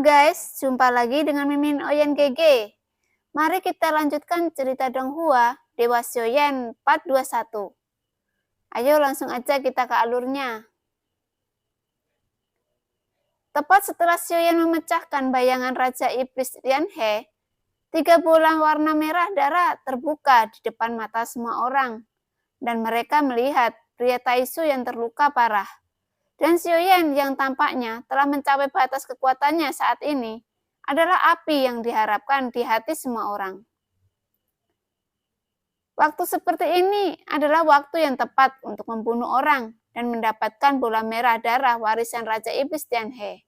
guys, jumpa lagi dengan Mimin Oyen GG. Mari kita lanjutkan cerita Donghua Dewa Xiaoyan part 21. Ayo langsung aja kita ke alurnya. Tepat setelah Xiaoyan memecahkan bayangan Raja Iblis Tianhe, 3 bola warna merah darah terbuka di depan mata semua orang, dan mereka melihat pria Taisu yang terluka parah. Dan Xiaoyan yang tampaknya telah mencapai batas kekuatannya saat ini adalah api yang diharapkan di hati semua orang. Waktu seperti ini adalah waktu yang tepat untuk membunuh orang dan mendapatkan bola merah darah warisan Raja Iblis Tianhe.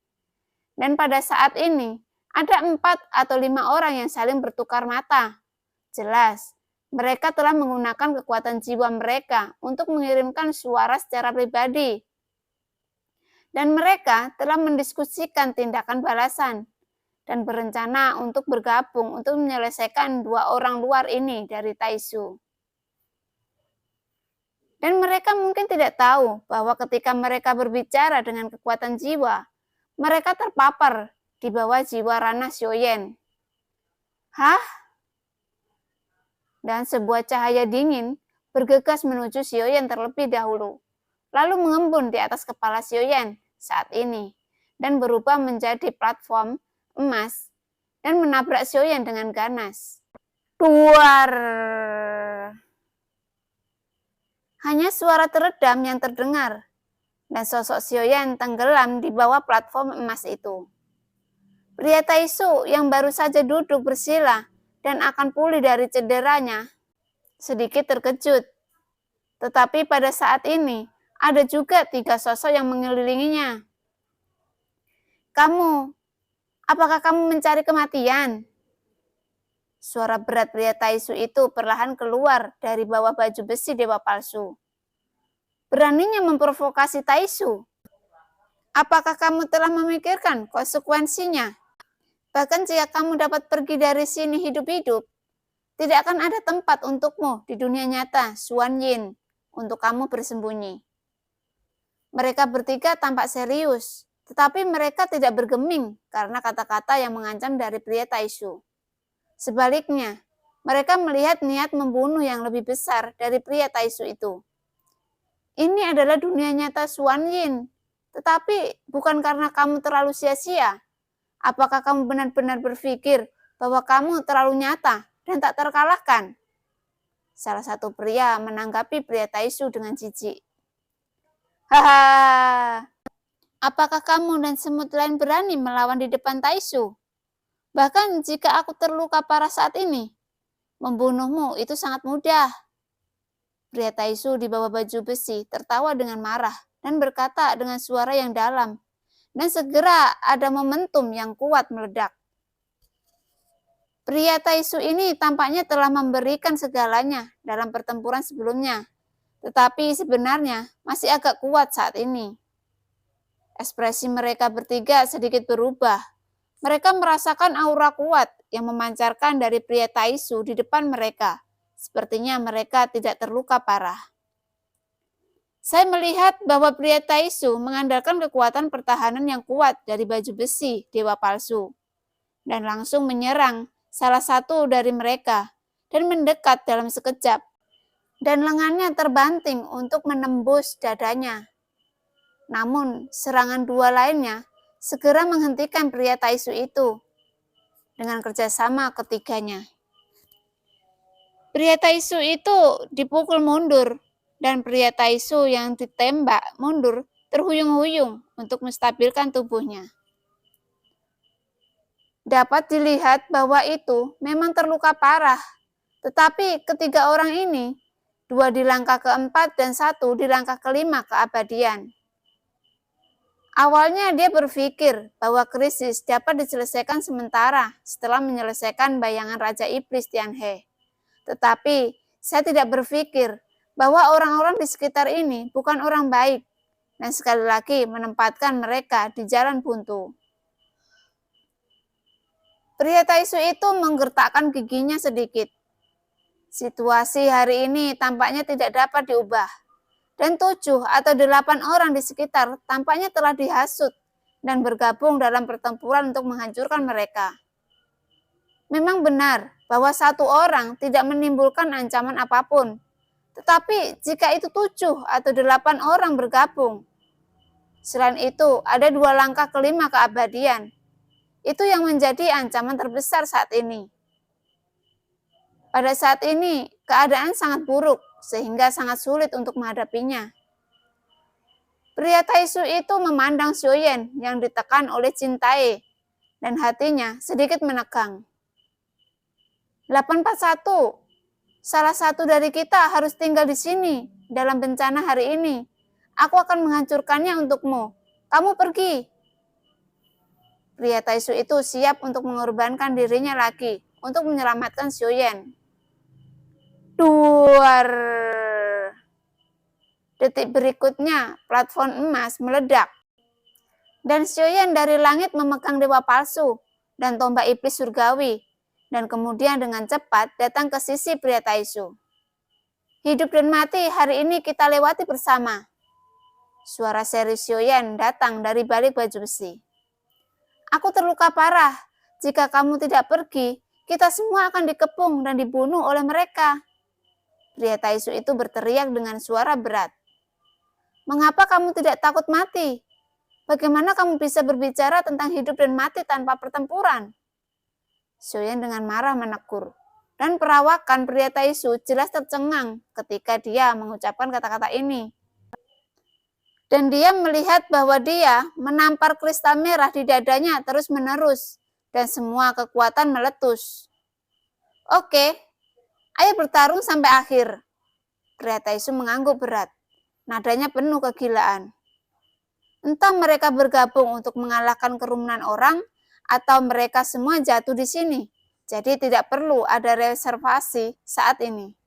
Dan pada saat ini, ada 4 atau 5 orang yang saling bertukar mata. Jelas, mereka telah menggunakan kekuatan jiwa mereka untuk mengirimkan suara secara pribadi. Dan mereka telah mendiskusikan tindakan balasan dan berencana untuk bergabung untuk menyelesaikan 2 orang luar ini dari Taisu. Dan mereka mungkin tidak tahu bahwa ketika mereka berbicara dengan kekuatan jiwa, mereka terpapar di bawah jiwa ranah Xiaoyan. Hah? Dan sebuah cahaya dingin bergegas menuju Xiaoyan terlebih dahulu, lalu mengembun di atas kepala Xiaoyan saat ini, dan berubah menjadi platform emas, dan menabrak Xiaoyan dengan ganas. Duar! Hanya suara teredam yang terdengar, dan sosok Xiaoyan tenggelam di bawah platform emas itu. Pria Taisu yang baru saja duduk bersila dan akan pulih dari cederanya, sedikit terkejut. Tetapi pada saat ini, ada juga 3 sosok yang mengelilinginya. Apakah kamu mencari kematian? Suara berat pria Taisu itu perlahan keluar dari bawah baju besi dewa palsu. Beraninya memprovokasi Taisu. Apakah kamu telah memikirkan konsekuensinya? Bahkan jika kamu dapat pergi dari sini hidup-hidup, tidak akan ada tempat untukmu di dunia nyata, Xuan Yin, untuk kamu bersembunyi. Mereka bertiga tampak serius, tetapi mereka tidak bergeming karena kata-kata yang mengancam dari pria Taisu. Sebaliknya, mereka melihat niat membunuh yang lebih besar dari pria Taisu itu. Ini adalah dunia nyata Xuan Yin, tetapi bukan karena kamu terlalu sia-sia. Apakah kamu benar-benar berpikir bahwa kamu terlalu nyata dan tak terkalahkan? Salah satu pria menanggapi pria Taisu dengan jijik. Haha, apakah kamu dan semut lain berani melawan di depan Taisu? Bahkan jika aku terluka parah saat ini, membunuhmu itu sangat mudah. Pria Taisu di bawah baju besi tertawa dengan marah dan berkata dengan suara yang dalam, dan segera ada momentum yang kuat meledak. Pria Taisu ini tampaknya telah memberikan segalanya dalam pertempuran sebelumnya, tetapi sebenarnya masih agak kuat saat ini. Ekspresi mereka bertiga sedikit berubah. Mereka merasakan aura kuat yang memancarkan dari pria Taisu di depan mereka. Sepertinya mereka tidak terluka parah. Saya melihat bahwa pria Taisu mengandalkan kekuatan pertahanan yang kuat dari baju besi dewa palsu, dan langsung menyerang salah satu dari mereka dan mendekat dalam sekejap. Dan lengannya terbanting untuk menembus dadanya. Namun, serangan 2 lainnya segera menghentikan pria Taisu itu dengan kerjasama ketiganya. Pria Taisu itu dipukul mundur, dan pria Taisu yang ditembak mundur terhuyung-huyung untuk menstabilkan tubuhnya. Dapat dilihat bahwa itu memang terluka parah, tetapi ketiga orang ini, 2 di langkah keempat dan 1 di langkah kelima keabadian. Awalnya dia berpikir bahwa krisis dapat diselesaikan sementara setelah menyelesaikan bayangan Raja Iblis Tianhe. Tetapi saya tidak berpikir bahwa orang-orang di sekitar ini bukan orang baik, dan sekali lagi menempatkan mereka di jalan buntu. Pria Taisu itu menggertakkan giginya sedikit. Situasi hari ini tampaknya tidak dapat diubah, dan 7 atau 8 orang di sekitar tampaknya telah dihasut dan bergabung dalam pertempuran untuk menghancurkan mereka. Memang benar bahwa satu orang tidak menimbulkan ancaman apapun, tetapi jika itu 7 atau 8 orang bergabung, selain itu ada 2 langkah kelima keabadian. Itu yang menjadi ancaman terbesar saat ini. Pada saat ini, keadaan sangat buruk, sehingga sangat sulit untuk menghadapinya. Pria Taisu itu memandang Xiaoyan yang ditekan oleh Jin Tae, dan hatinya sedikit menegang. 841, salah satu dari kita harus tinggal di sini dalam bencana hari ini. Aku akan menghancurkannya untukmu. Kamu pergi. Pria Taisu itu siap untuk mengorbankan dirinya lagi untuk menyelamatkan Xiaoyan. Duar. Detik berikutnya, platform emas meledak. Dan Xiaoyan dari langit memegang dewa palsu dan tombak iblis surgawi, dan kemudian dengan cepat datang ke sisi pria Taisu. Hidup dan mati hari ini kita lewati bersama. Suara serius Xiaoyan datang dari balik baju besi. Aku terluka parah. Jika kamu tidak pergi, kita semua akan dikepung dan dibunuh oleh mereka. Pria Taisu itu berteriak dengan suara berat. Mengapa kamu tidak takut mati? Bagaimana kamu bisa berbicara tentang hidup dan mati tanpa pertempuran? Xiaoyan dengan marah menegur. Dan perawakan pria Taisu jelas tercengang ketika dia mengucapkan kata-kata ini. Dan dia melihat bahwa dia menampar kristal merah di dadanya terus-menerus. Dan semua kekuatan meletus. Oke. Ayo bertarung sampai akhir. Pria Taisu mengangguk berat. Nadanya penuh kegilaan. Entah mereka bergabung untuk mengalahkan kerumunan orang, atau mereka semua jatuh di sini. Jadi tidak perlu ada reservasi saat ini.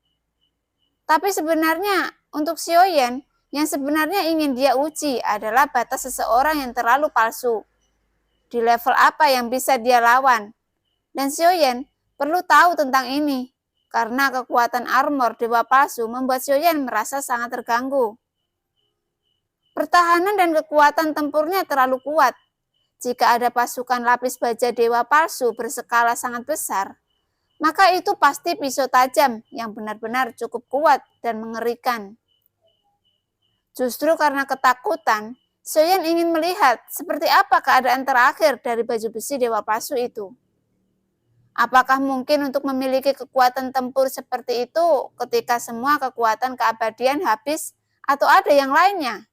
Tapi sebenarnya untuk Xiaoyan, yang sebenarnya ingin dia uji adalah batas seseorang yang terlalu palsu. Di level apa yang bisa dia lawan. Dan Xiaoyan perlu tahu tentang ini. Karena kekuatan armor dewa palsu membuat Xiaoyan merasa sangat terganggu. Pertahanan dan kekuatan tempurnya terlalu kuat. Jika ada pasukan lapis baja dewa palsu berskala sangat besar, maka itu pasti pisau tajam yang benar-benar cukup kuat dan mengerikan. Justru karena ketakutan, Xiaoyan ingin melihat seperti apa keadaan terakhir dari baju besi dewa palsu itu. Apakah mungkin untuk memiliki kekuatan tempur seperti itu ketika semua kekuatan keabadian habis atau ada yang lainnya?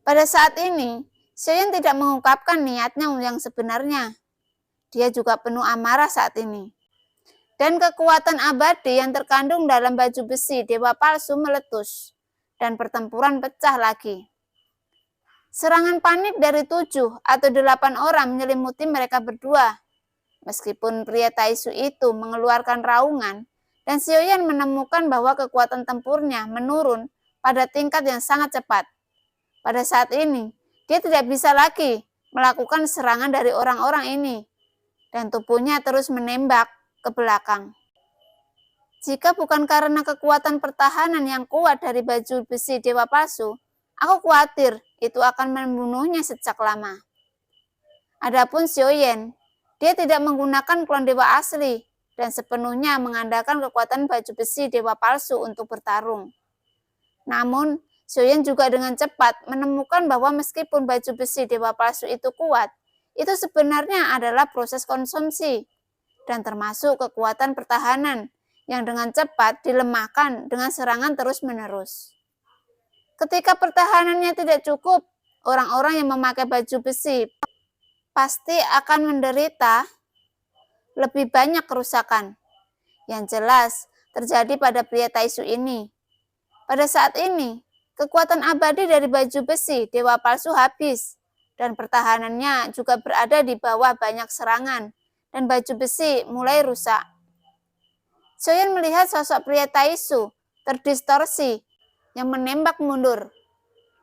Pada saat ini, Xiaoyan tidak mengungkapkan niatnya yang sebenarnya. Dia juga penuh amarah saat ini. Dan kekuatan abadi yang terkandung dalam baju besi dewa palsu meletus, dan pertempuran pecah lagi. Serangan panik dari 7 atau 8 orang menyelimuti mereka berdua. Meskipun pria Taisu itu mengeluarkan raungan, dan Xiaoyan menemukan bahwa kekuatan tempurnya menurun pada tingkat yang sangat cepat. Pada saat ini, dia tidak bisa lagi melakukan serangan dari orang-orang ini, dan tubuhnya terus menembak ke belakang. Jika bukan karena kekuatan pertahanan yang kuat dari baju besi dewa palsu, aku khawatir itu akan membunuhnya sejak lama. Adapun Xiaoyan, dia tidak menggunakan klon dewa asli dan sepenuhnya mengandalkan kekuatan baju besi dewa palsu untuk bertarung. Namun, Xiaoyan juga dengan cepat menemukan bahwa meskipun baju besi dewa palsu itu kuat, itu sebenarnya adalah proses konsumsi dan termasuk kekuatan pertahanan yang dengan cepat dilemahkan dengan serangan terus-menerus. Ketika pertahanannya tidak cukup, orang-orang yang memakai baju besi pasti akan menderita lebih banyak kerusakan. Yang jelas terjadi pada pria Taisu ini. Pada saat ini, kekuatan abadi dari baju besi dewa palsu habis, dan pertahanannya juga berada di bawah banyak serangan, dan baju besi mulai rusak. Xiaoyan melihat sosok pria Taisu terdistorsi yang menembak mundur.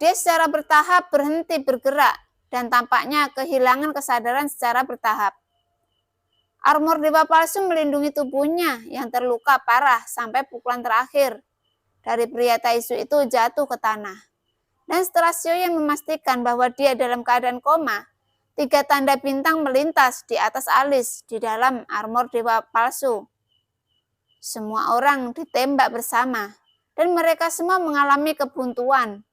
Dia secara bertahap berhenti bergerak, dan tampaknya kehilangan kesadaran secara bertahap. Armor dewa palsu melindungi tubuhnya yang terluka parah sampai pukulan terakhir dari pria Taisu itu jatuh ke tanah. Dan setelah Xiaoyan memastikan bahwa dia dalam keadaan koma, 3 tanda bintang melintas di atas alis di dalam armor dewa palsu. Semua orang ditembak bersama, dan mereka semua mengalami kebuntuan.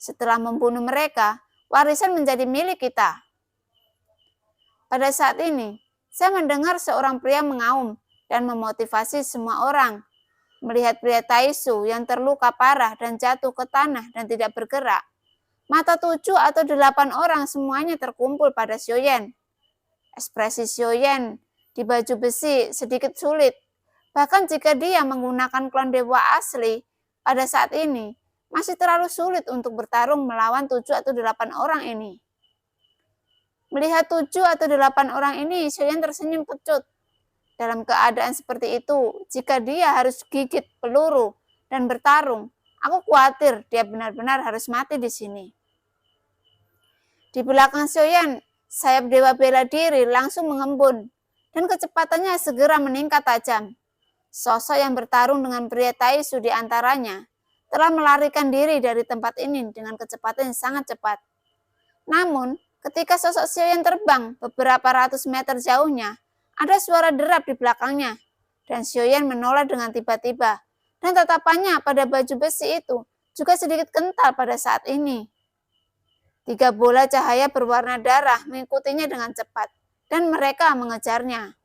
Setelah membunuh mereka, warisan menjadi milik kita. Pada saat ini, saya mendengar seorang pria mengaum dan memotivasi semua orang. Melihat pria Taisu yang terluka parah dan jatuh ke tanah dan tidak bergerak, mata 7 atau 8 orang semuanya terkumpul pada Xiaoyan. Ekspresi Xiaoyan di baju besi sedikit sulit. Bahkan jika dia menggunakan klon dewa asli, pada saat ini masih terlalu sulit untuk bertarung melawan 7 atau 8 orang ini. Melihat 7 atau 8 orang ini, Xiaoyan tersenyum kecut. Dalam keadaan seperti itu, jika dia harus gigit peluru dan bertarung, aku khawatir dia benar-benar harus mati di sini. Di belakang Xiaoyan, sayap dewa bela diri langsung mengembun, dan kecepatannya segera meningkat tajam. Sosok yang bertarung dengan pria Taisu di antaranya telah melarikan diri dari tempat ini dengan kecepatan yang sangat cepat. Namun, ketika sosok Xiaoyan terbang beberapa ratus meter jauhnya, ada suara derap di belakangnya, dan Xiaoyan menoleh dengan tiba-tiba, dan tatapannya pada baju besi itu juga sedikit kental pada saat ini. 3 bola cahaya berwarna darah mengikutinya dengan cepat, dan mereka mengejarnya.